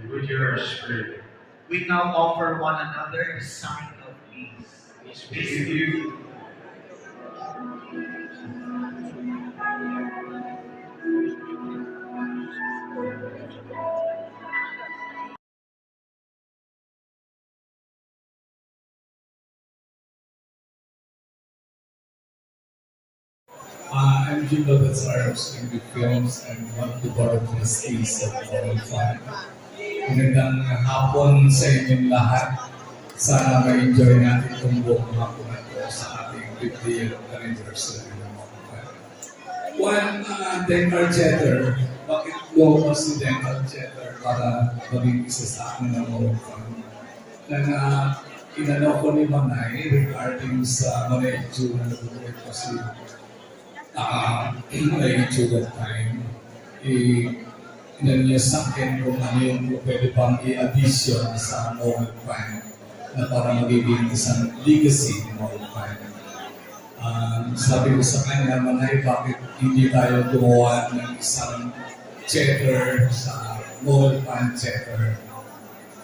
with your spirit. We now offer one another the sign of peace. Peace be with you. I'm Jim Lopez-Arab in the films and one of the board of trustees of Moral Fund. Magandang hapon sa inyong lahat. Sana ma-enjoy natin itong buong hapon na ito sa ating 50th anniversary ng Moral Fund. One, dental chatter. Bakit mo si dental chatter para maging isa sa akin ng Moral Fund? Na inano ko ni Manay regarding sa Manay Iju na nabubuhay kasi Manay Iju that time. Inan niya sa akin kung ano yung pwede pang i-addition sa Moral Fund na para magiging isang legacy ng Moral Fund. Sabi ko sa kanya, Manay, bakit hindi tayo gumawa ng isang checker sa Moral Fund checker?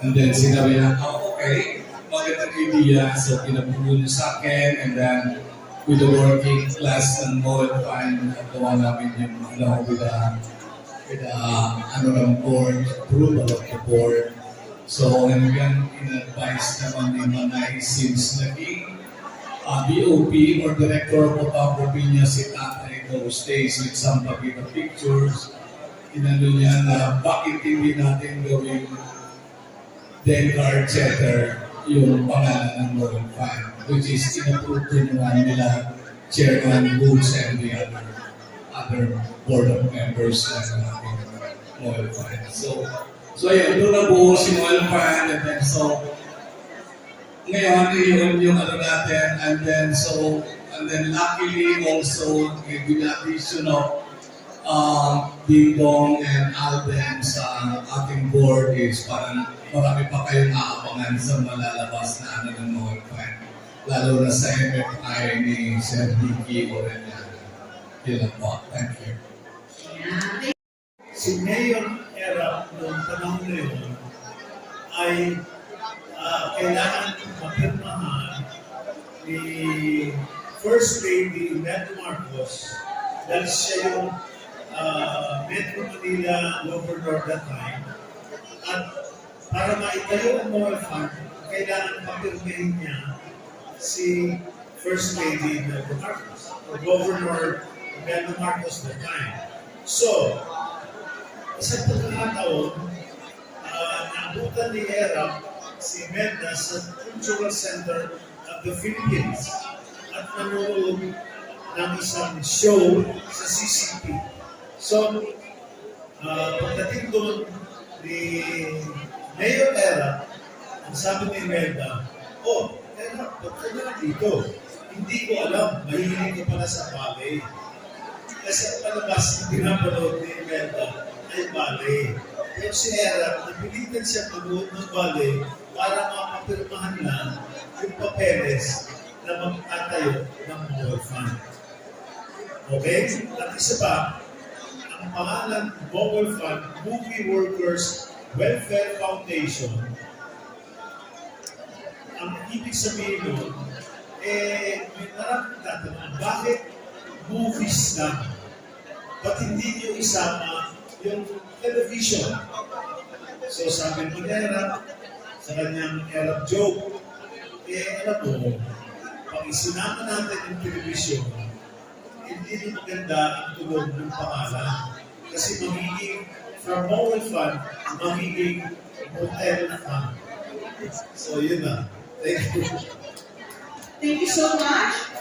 And then sinabi na, okay, magandang idea. So pinabuo niya sa akin and then with the working class and Moral Fund, gawa namin yung with the board, approval of the board. So hanggang in-advise naman ni Manay since naging BOP or Director of Photography niya si Tatay those days with some Pagita pictures. Inano niya na bakit hindi natin gawing dental checker yung pangalan ng Moral Fund, which is in-approve naman nila Chairman Woods and the other board of members ng Moral Fund. So yun, doon nabuo si Moral Fund and then so ngayon yun yung ano natin and then luckily also with the addition of Dingdong and Alden sa ating board is parang marami pa kayong aabangan sa malalabas na ano ng Moral Fund. Lalo na sa MFI ni Sir Vicky Orellana. Yun lang po. Thank you. Si Mayor Erap noong panahon na yun ay kailangan mapirmahan ni First Lady Imelda Marcos dahil siya yung Metro Manila Governor that time. At para maitayo ang Moral Fund, kailangan papirmahin niya si First Lady Imelda Marcos or Governor Imelda Marcos that time. So, sa pagkakataon, naabutan ni Erap si Imelda sa Cultural Center of the Philippines at nanonood ng isang show sa CCP. So, pagdating doon ni Mayor Erap, ang sabi ni Imelda, Erap, ba't ka na dito? Hindi ko alam, mahilig ka pala sa ballet. Kasi ang palabas na pinapanood ni Imelda ay ballet. Pero si Erap, napilitan siya manood ng ballet para mapapirmahan lang yung papeles na magtatayo ng Moral Fund. Okay? At isa pa, ang pangalan Moral Fund, Movie Workers Welfare Foundation, ang ibig sabihin nun, may maraming tatanong, bakit movies lang? Ba't hindi nyo isama yung television? So sabi ni Erap, sa kanyang Erap joke, alam mo, pag isinama natin yung television, hindi na maganda ang tulog ng pangalan. Kasi magiging, from Moral Fund, magiging Motel Fund. So yun na. Thank you. Thank you so much.